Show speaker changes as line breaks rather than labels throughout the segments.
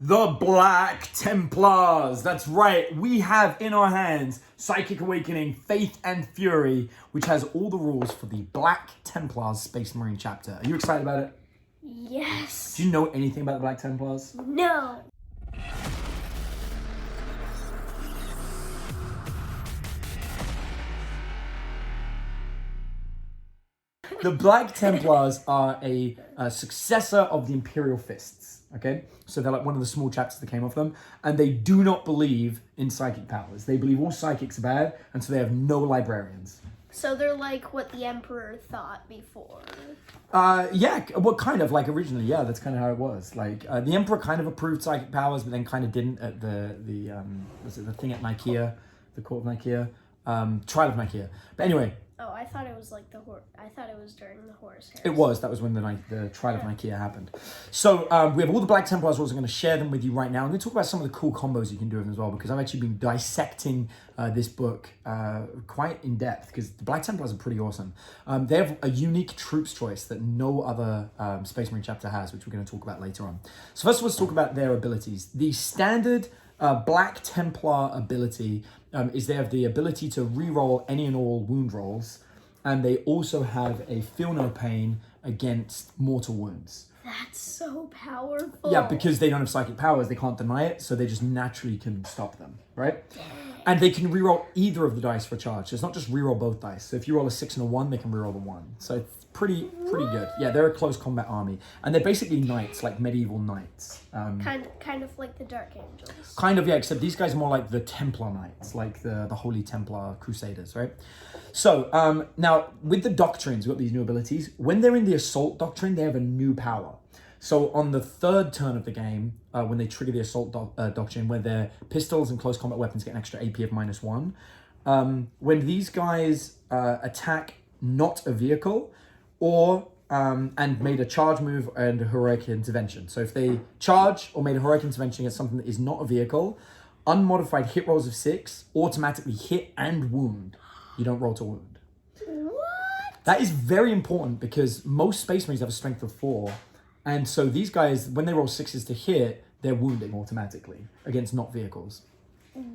The Black Templars. That's right. We have in our hands Psychic Awakening, Faith and Fury, which has all the rules for the Black Templars Space Marine chapter. Are you excited about it?
Yes.
Do you know anything about the Black Templars?
No.
The Black Templars are a successor of the Imperial Fists, okay? So they're like one of the small chapters that came off them, and they do not believe in psychic powers. They believe all psychics are bad, and so they have no librarians.
So they're like what the Emperor thought before.
Yeah, well, kind of, like originally, yeah, that's kind of how it was. Like, the Emperor kind of approved psychic powers, but then kind of didn't at the thing at Nicaea, the court of Nicaea, trial of Nicaea. But anyway.
Oh, I thought it was like the horse. I thought it was during the Horus Heresy.
It was. That was when the trial of Nicaea happened. So we have all the Black Templars rules. I'm going to share them with you right now. I'm going to talk about some of the cool combos you can do with them as well, because I've actually been dissecting this book quite in depth, because the Black Templars are pretty awesome. They have a unique troops choice that no other Space Marine chapter has, which we're going to talk about later on. So first of all, let's talk about their abilities. The standard Black Templar ability is they have the ability to reroll any and all wound rolls, and they also have a feel no pain against mortal wounds.
That's so powerful.
Yeah, because they don't have psychic powers, they can't deny it, so they just naturally can stop them, right? And they can reroll either of the dice for a charge. So it's not just reroll both dice. So if you roll a 6 and a 1, they can reroll the 1. So it's pretty good. Yeah, they're a close combat army, and they're basically knights, like medieval knights.
Kind of like the Dark Angels.
Kind of, yeah, except these guys are more like the Templar Knights, like the Holy Templar Crusaders, right? So, now, with the doctrines, we've got these new abilities. When they're in the Assault Doctrine, they have a new power. So on the third turn of the game, when they trigger the Assault Doctrine, where their pistols and close combat weapons get an extra AP of -1, when these guys attack not a vehicle, or and made a charge move and a heroic intervention. So if they charge or made a heroic intervention against something that is not a vehicle, unmodified hit rolls of 6 automatically hit and wound. You don't roll to wound.
What?
That is very important, because most Space Marines have a strength of 4. And so these guys, when they roll 6s to hit, they're wounding automatically against not vehicles.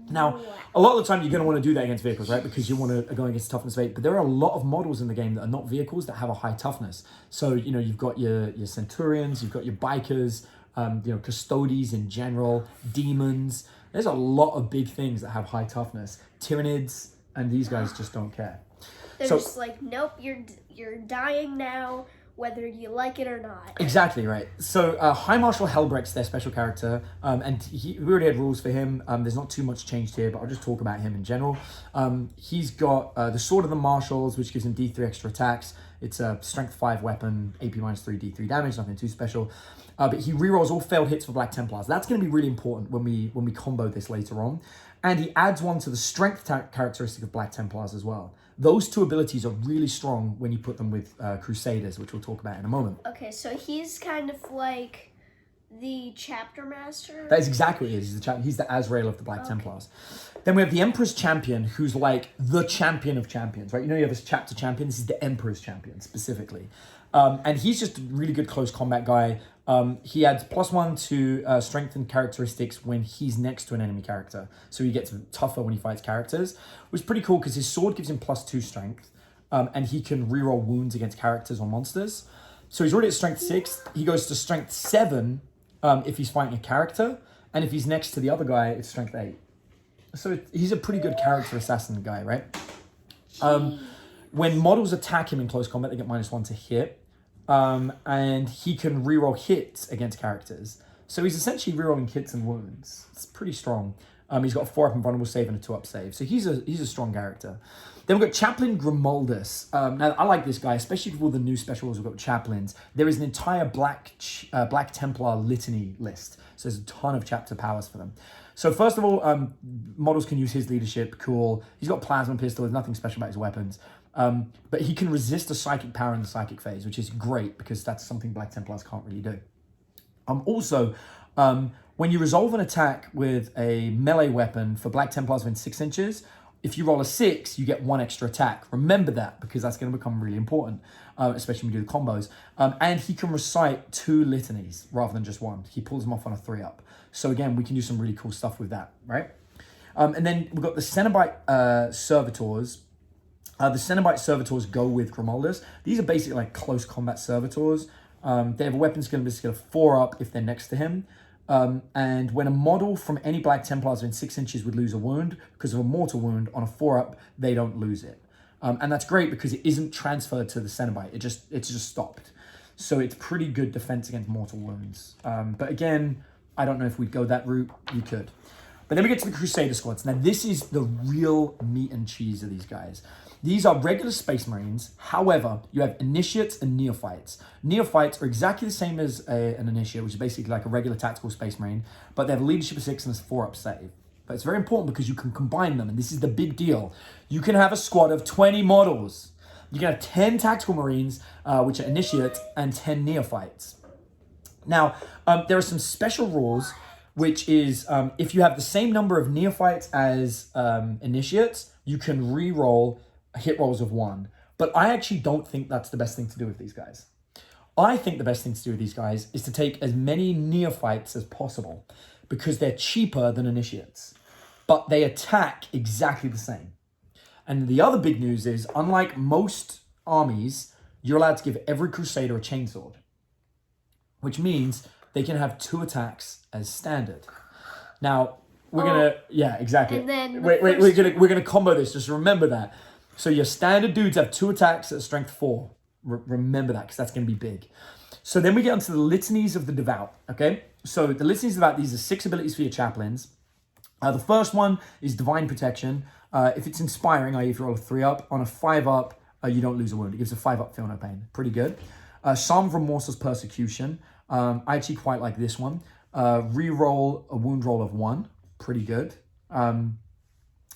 Now, a lot of the time you're going to want to do that against vehicles, right? Because you want to go against toughness of 8. But there are a lot of models in the game that are not vehicles that have a high toughness. So, you know, you've got your Centurions, you've got your Bikers, Custodes in general, Demons. There's a lot of big things that have high toughness. Tyranids, and these guys just don't care.
They're just like, nope, you're dying now, whether you like it or not. Exactly
right. So High Marshal Helbrecht's their special character, and we already had rules for him. There's not too much changed here, but I'll just talk about him in general. He's got the Sword of the Marshals, which gives him D3 extra attacks. It's a strength 5 weapon, AP -3, D3 damage, nothing too special. But he rerolls all failed hits for Black Templars. That's going to be really important when we combo this later on. And he adds one to the strength characteristic of Black Templars as well. Those two abilities are really strong when you put them with Crusaders, which we'll talk about in a moment.
Okay, so he's kind of like the chapter master?
That is exactly what he is. He's the Azrael of the Black Templars. Then we have the Empress Champion, who's like the champion of champions, right? You know you have a chapter champion. This is the Emperor's Champion, specifically. And he's just a really good close combat guy. He adds +1 to strengthen characteristics when he's next to an enemy character. So he gets tougher when he fights characters, which is pretty cool because his sword gives him +2 strength. And he can reroll wounds against characters or monsters. So he's already at strength 6. He goes to strength 7 if he's fighting a character. And if he's next to the other guy, it's strength 8. So he's a pretty good character assassin guy, right? When models attack him in close combat, they get -1 to hit. And he can reroll hits against characters. So he's essentially rerolling hits and wounds. It's pretty strong. He's got a 4-up invulnerable save and a 2-up save. So he's a strong character. Then we've got Chaplain Graham. Now, I like this guy, especially with all the new special rules we've got with chaplains. There is an entire Black Templar litany list. So there's a ton of chapter powers for them. So first of all, models can use his leadership. Cool. He's got plasma pistol. There's nothing special about his weapons. But he can resist a psychic power in the psychic phase, which is great because that's something Black Templars can't really do. Also, when you resolve an attack with a melee weapon for Black Templars within 6 inches, if you roll a 6, you get 1 extra attack. Remember that, because that's going to become really important, especially when we do the combos. And he can recite 2 litanies rather than just 1. He pulls them off on a 3-up. So again, we can do some really cool stuff with that, right? And then we've got the Cenobite Servitors. The Cenobite Servitors go with Grimaldus. These are basically like close combat Servitors. They have a weapon skill and skill of 4-up if they're next to him. And when a model from any Black Templars within 6 inches would lose a wound because of a mortal wound on a 4-up, they don't lose it. And that's great because it isn't transferred to the Cenobite. It's just stopped. So it's pretty good defense against mortal wounds. But again, I don't know if we'd go that route. You could. But then we get to the Crusader squads. Now, this is the real meat and cheese of these guys. These are regular Space Marines. However, you have Initiates and Neophytes. Neophytes are exactly the same as an Initiate, which is basically like a regular tactical Space Marine, but they have a leadership of 6 and a 4-up save. But it's very important because you can combine them, and this is the big deal. You can have a squad of 20 models. You can have 10 tactical Marines, which are Initiate, and 10 Neophytes. Now, there are some special rules, which is if you have the same number of Neophytes as Initiates, you can re-roll hit rolls of 1. But I actually don't think that's the best thing to do with these guys. I think the best thing to do with these guys is to take as many Neophytes as possible because they're cheaper than Initiates, but they attack exactly the same. And the other big news is, unlike most armies, you're allowed to give every Crusader a chainsword, which means they can have 2 attacks as standard. Now, we're gonna, yeah, exactly.
And then
we're gonna combo this. Just remember that. So your standard dudes have 2 attacks at strength 4. Remember that, because that's going to be big. So then we get onto the litanies of the devout, okay? So the litanies of the devout, these are 6 abilities for your chaplains. The first one is Divine Protection. If it's inspiring, i.e. if you roll a 3-up, on a 5-up, you don't lose a wound. It gives a 5-up feel no pain. Pretty good. Psalm of Remorseless Persecution. I actually quite like this one. Reroll a wound roll of 1. Pretty good.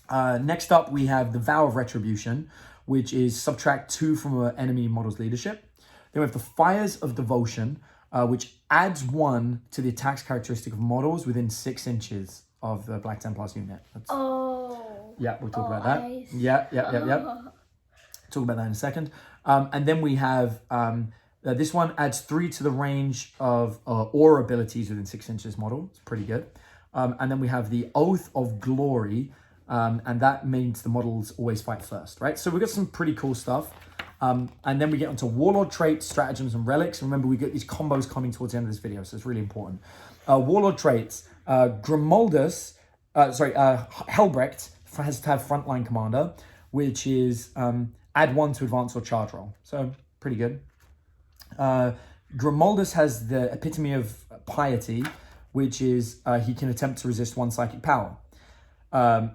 Next up, we have the Vow of Retribution, which is subtract 2 from an enemy model's leadership. Then we have the Fires of Devotion, which adds 1 to the attacks characteristic of models within 6 inches of the Black Templars unit. Yeah, we'll talk about that. Yeah. Talk about that in a second. And then we have, this one adds 3 to the range of aura abilities within 6 inches model. It's pretty good. And then we have the Oath of Glory, and that means the models always fight first, right? So we've got some pretty cool stuff. And then we get onto Warlord traits, Stratagems, and Relics. Remember, we get these combos coming towards the end of this video, so it's really important. Warlord traits, Grimaldus, Helbrecht has to have Frontline Commander, which is add 1 to advance or charge roll. So, pretty good. Grimaldus has the Epitome of Piety, which is he can attempt to resist 1 psychic power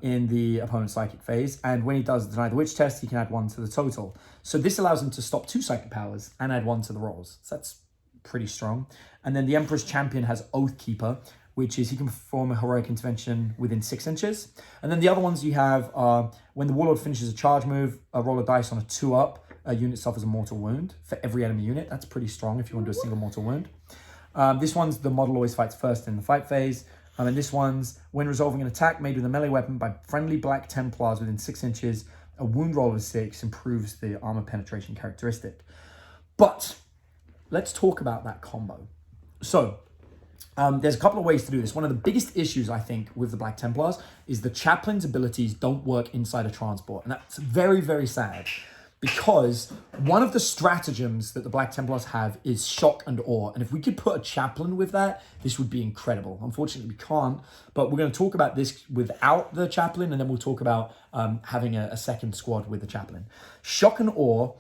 in the opponent's psychic phase. And when he does Deny the Witch test, he can add 1 to the total. So this allows him to stop 2 psychic powers and add 1 to the rolls. So that's pretty strong. And then the Empress Champion has Oathkeeper, which is he can perform a heroic intervention within 6 inches. And then the other ones you have are when the Warlord finishes a charge move, roll a dice on a 2-up, a unit suffers a mortal wound for every enemy unit. That's pretty strong if you want to do a single mortal wound. This one's the model always fights first in the fight phase. And this one's when resolving an attack made with a melee weapon by friendly Black Templars within 6 inches, a wound roll of 6 improves the armor penetration characteristic. But let's talk about that combo. So there's a couple of ways to do this. One of the biggest issues, I think, with the Black Templars is the Chaplain's abilities don't work inside a transport. And that's very, very sad. Because one of the stratagems that the Black Templars have is shock and awe. And if we could put a chaplain with that, this would be incredible. Unfortunately, we can't. But we're going to talk about this without the chaplain, and then we'll talk about having a second squad with the chaplain. Shock and awe.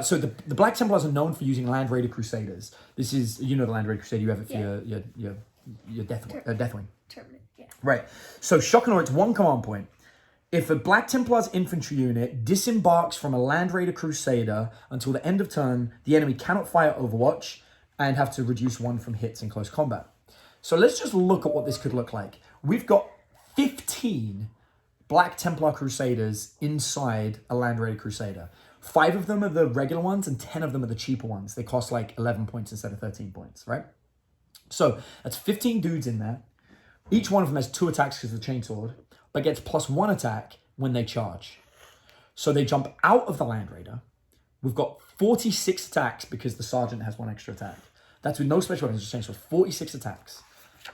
So the Black Templars are known for using Land Raider Crusaders. This is, you know, the Land Raider Crusader. You have it for your Deathwing.
Terminate, yeah.
Right. So shock and awe, it's 1 command point. If a Black Templars infantry unit disembarks from a Land Raider Crusader until the end of turn, the enemy cannot fire Overwatch and have to reduce 1 from hits in close combat. So let's just look at what this could look like. We've got 15 Black Templar Crusaders inside a Land Raider Crusader. 5 of them are the regular ones and 10 of them are the cheaper ones. They cost like 11 points instead of 13 points, right? So that's 15 dudes in there. Each one of them has 2 attacks because of the chainsword, but gets +1 attack when they charge. So they jump out of the Land Raider. We've got 46 attacks because the Sergeant has 1 extra attack. That's with no special weapons, just saying, so 46 attacks.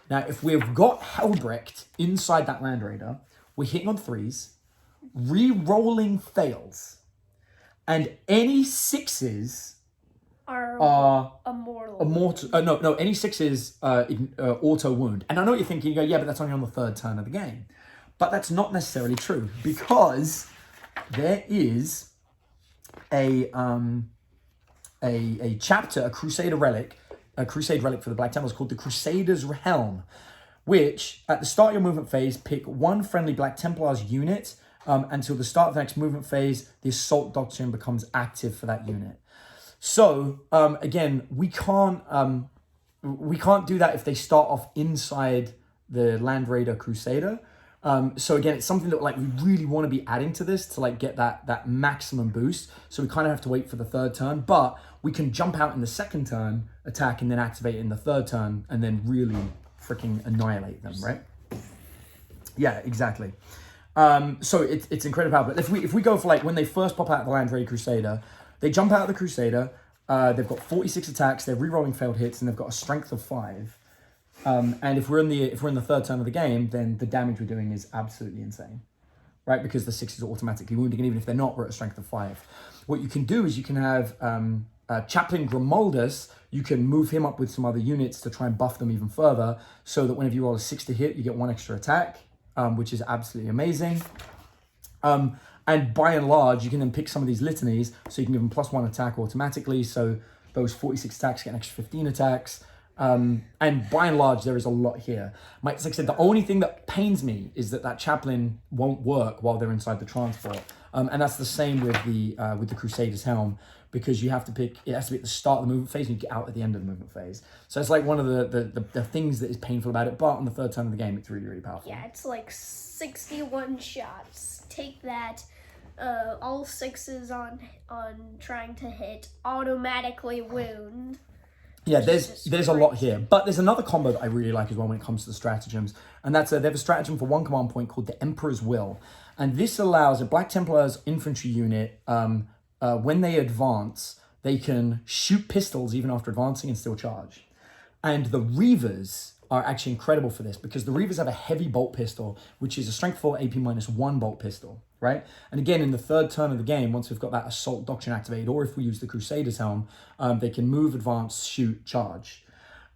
Now, if we've got Helbrecht inside that Land Raider, we're hitting on 3s, re-rolling fails, and any 6s are immortal. No, any 6s auto wound. And I know what you're thinking, you go, yeah, but that's only on the 3rd turn of the game. But that's not necessarily true, because there is a chapter, a Crusader Relic, a Crusade Relic for the Black Templars called the Crusader's Helm, which, at the start of your movement phase, pick 1 friendly Black Templars unit until the start of the next movement phase, the Assault Doctrine becomes active for that unit. So, again, we can't do that if they start off inside the Land Raider Crusader. So again, it's something that like we really want to be adding to this to like get that maximum boost. So we kind of have to wait for the 3rd turn, but we can jump out in the 2nd turn, attack, and then activate it in the 3rd turn, and then really freaking annihilate them, right? Yeah, exactly. So it's incredible power. But if we go for like when they first pop out of the Land Raider Crusader, they jump out of the Crusader. They've got 46 attacks. They're re-rolling failed hits, and they've got a strength of 5. And if we're in the 3rd turn of the game, then the damage we're doing is absolutely insane, right? Because the 6s are automatically wounding, and even if they're not, we're at a strength of 5. What you can do is you can have Chaplain Graham. You can move him up with some other units to try and buff them even further, so that whenever you roll a 6 to hit, you get 1 extra attack, which is absolutely amazing. And by and large, you can then pick some of these litanies, so you can give them +1 attack automatically. So those 46 attacks get an extra 15 attacks. And by and large, there is a lot here. Like I said, the only thing that pains me is that Chaplain won't work while they're inside the transport. And that's the same with the Crusader's Helm, because you have to pick, it has to be at the start of the movement phase and you get out at the end of the movement phase. So it's like one of the things that is painful about it, but on the 3rd turn of the game, it's really, really powerful.
Yeah, it's like 61 shots. Take that. All 6s on trying to hit automatically wound.
Yeah, there's a lot here. But there's another combo that I really like as well when it comes to the stratagems. And that's they have a stratagem for 1 command point called the Emperor's Will. And this allows a Black Templars infantry unit, when they advance, they can shoot pistols even after advancing and still charge. And the Reavers are actually incredible for this, because the Reavers have a heavy bolt pistol, which is a strength 4 AP -1 bolt pistol, right? And again, in the 3rd turn of the game, once we've got that Assault Doctrine activated, or if we use the Crusader's Helm, they can move, advance, shoot, charge.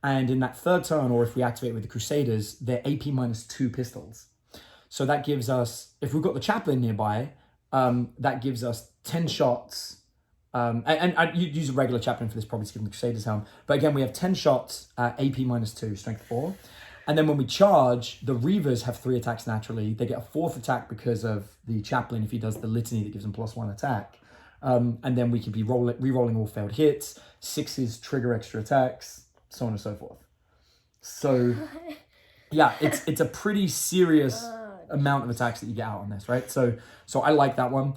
And in that 3rd turn, or if we activate with the Crusaders, they're AP -2 pistols. So that gives us, if we've got the Chaplain nearby, that gives us 10 shots. And you'd use a regular Chaplain for this, probably to give them the Crusader's Helm. But again, we have 10 shots at AP -2, strength 4. And then when we charge, the Reavers have 3 attacks naturally. They get a 4th attack because of the Chaplain if he does the litany that gives them +1 attack. And then we could be re-rolling all failed hits. 6s trigger extra attacks, so on and so forth. So, yeah, it's a pretty serious amount of attacks that you get out on this, right? So I like that one.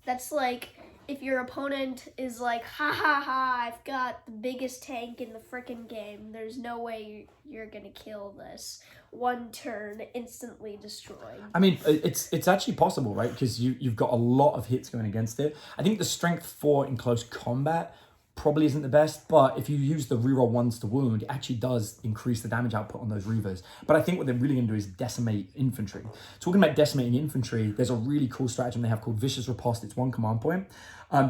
That's like, if your opponent is like, ha ha ha, I've got the biggest tank in the frickin' game, there's no way you're gonna kill this. 1 turn, instantly destroyed.
I mean, it's actually possible, right? Because you've got a lot of hits going against it. I think the strength 4 in close combat probably isn't the best, but if you use the reroll 1s to wound, it actually does increase the damage output on those Reavers. But I think what they're really going to do is decimate infantry. Talking about decimating infantry, there's a really cool stratagem they have called Vicious Riposte. It's 1 command point.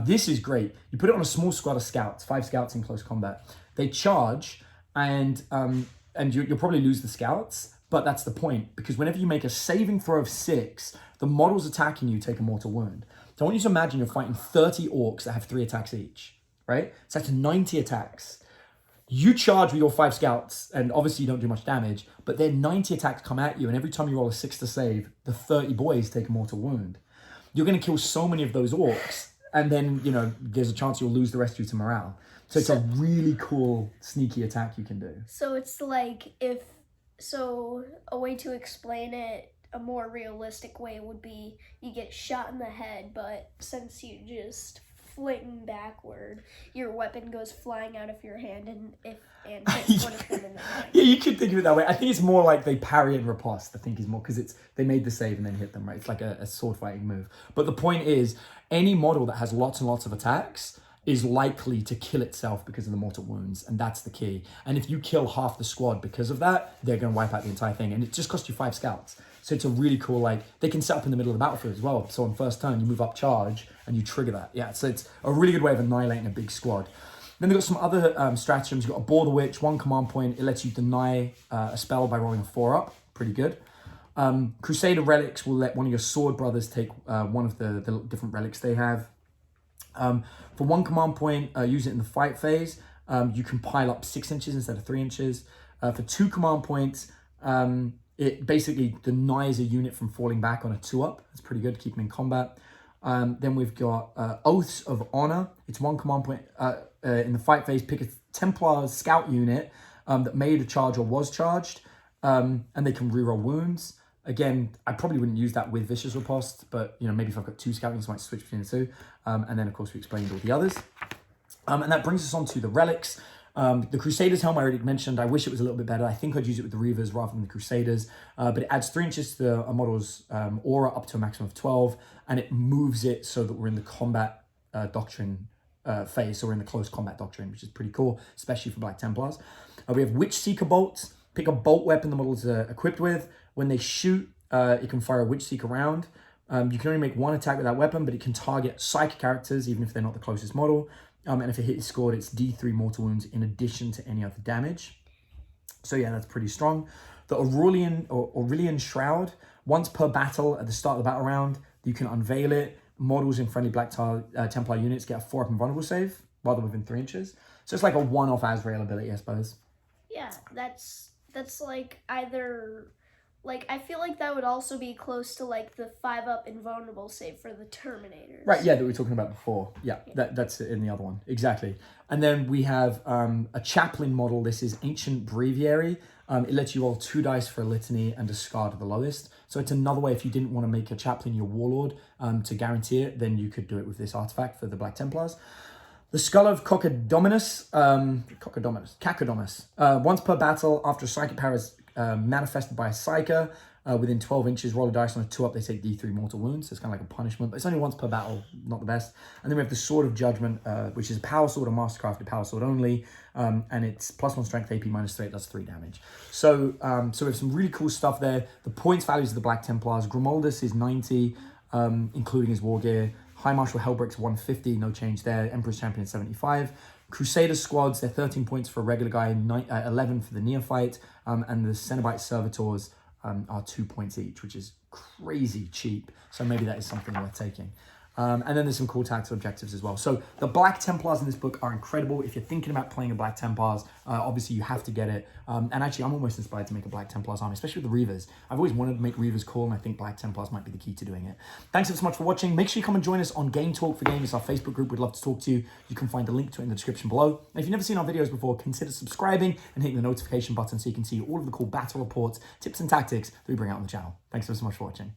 This is great. You put it on a small squad of scouts, 5 scouts in close combat. They charge, and you'll probably lose the scouts, but that's the point, because whenever you make a saving throw of 6, the models attacking you take a mortal wound. So I want you to imagine you're fighting 30 orcs that have 3 attacks each. Right? So that's 90 attacks. You charge with your 5 scouts, and obviously you don't do much damage, but then 90 attacks come at you, and every time you roll a 6 to save, the 30 boys take a mortal wound. You're going to kill so many of those orcs, and then, there's a chance you'll lose the rest due to morale. So it's a really cool, sneaky attack you can do.
So it's like, a way to explain it, a more realistic way would be, you get shot in the head, but since you just fling backward, your weapon goes flying out of your hand and hits one of them in the eye.
Yeah, you could think of it that way. I think it's more like they parry and riposte. I think is more because they made the save and then hit them, right? It's like a sword fighting move. But the point is, any model that has lots and lots of attacks is likely to kill itself because of the mortal wounds, and that's the key. And if you kill half the squad because of that, they're going to wipe out the entire thing, and it just costs you 5 scouts. So it's a really cool, like, they can set up in the middle of the battlefield as well. So on first turn, you move up charge, and you trigger that. Yeah, so it's a really good way of annihilating a big squad. Then they've got some other stratagems. You've got a Bore the Witch, 1 command point. It lets you deny a spell by rolling a 4 up. Pretty good. Crusader Relics will let one of your sword brothers take one of the different relics they have. For 1 command point, use it in the fight phase. You can pile up 6 inches instead of 3 inches. For 2 command points, it basically denies a unit from falling back on a 2-up. That's pretty good, keep them in combat. Then we've got Oaths of Honor. It's 1 command point. In the fight phase, pick a Templar scout unit that made a charge or was charged, and they can reroll wounds. Again, I probably wouldn't use that with Vicious Riposte, but maybe if I've got 2 scout units, I might switch between the 2. And then, of course, we explained all the others. And that brings us on to the relics. The Crusaders helm I already mentioned. I wish it was a little bit better. I think I'd use it with the Reavers rather than the Crusaders. But it adds 3 inches to a model's aura up to a maximum of 12, and it moves it so that we're in the combat doctrine phase. So we're in the close combat doctrine, which is pretty cool, especially for Black Templars. We have Witch Seeker bolts. Pick a bolt weapon the model's equipped with. When they shoot, it can fire a Witch Seeker round. You can only make 1 attack with that weapon, but it can target psychic characters, even if they're not the closest model. And if a hit is scored, it's D3 mortal wounds in addition to any other damage. So yeah, that's pretty strong. The Aurelian Shroud, once per battle at the start of the battle round, you can unveil it. Models in friendly Black Templar units get a 4-up invulnerable save while they're within 3 inches. So it's like a one-off Azrael ability, I suppose.
Yeah, that's like either... Like, I feel like that would also be close to, like, the 5-up invulnerable save for the Terminators.
Right, yeah, that we were talking about before. Yeah, that's in the other one. Exactly. And then we have a Chaplain model. This is Ancient Breviary. It lets you roll 2 dice for a litany and discard the lowest. So it's another way, if you didn't want to make a Chaplain your Warlord to guarantee it, then you could do it with this artifact for the Black Templars. The Skull of Cacodominus. Once per battle, after a psychic power is manifested by a Psyker within 12 inches, roll a dice on a 2-up, they take D3 mortal wounds. So it's kind of like a punishment, but it's only once per battle, not the best. And then we have the Sword of Judgment, which is a power sword, a mastercrafted power sword only, and it's +1 strength, AP -3, does 3 damage. So we have some really cool stuff there. The points values of the Black Templars: Grimoldus is 90, including his war gear. High Marshal Helbrick's 150, no change there. Empress Champion 75. Crusader squads, they're 13 points for a regular guy, 11 for the neophyte, and the Cenobite servitors are 2 points each, which is crazy cheap. So maybe that is something worth taking. And then there's some cool tactical objectives as well. So the Black Templars in this book are incredible. If you're thinking about playing a Black Templars, obviously you have to get it. And actually, I'm almost inspired to make a Black Templars army, especially with the Reavers. I've always wanted to make Reavers cool, and I think Black Templars might be the key to doing it. Thanks so much for watching. Make sure you come and join us on Game Talk for Games, our Facebook group. We'd love to talk to you. You can find a link to it in the description below. And if you've never seen our videos before, consider subscribing and hitting the notification button so you can see all of the cool battle reports, tips, and tactics that we bring out on the channel. Thanks so much for watching.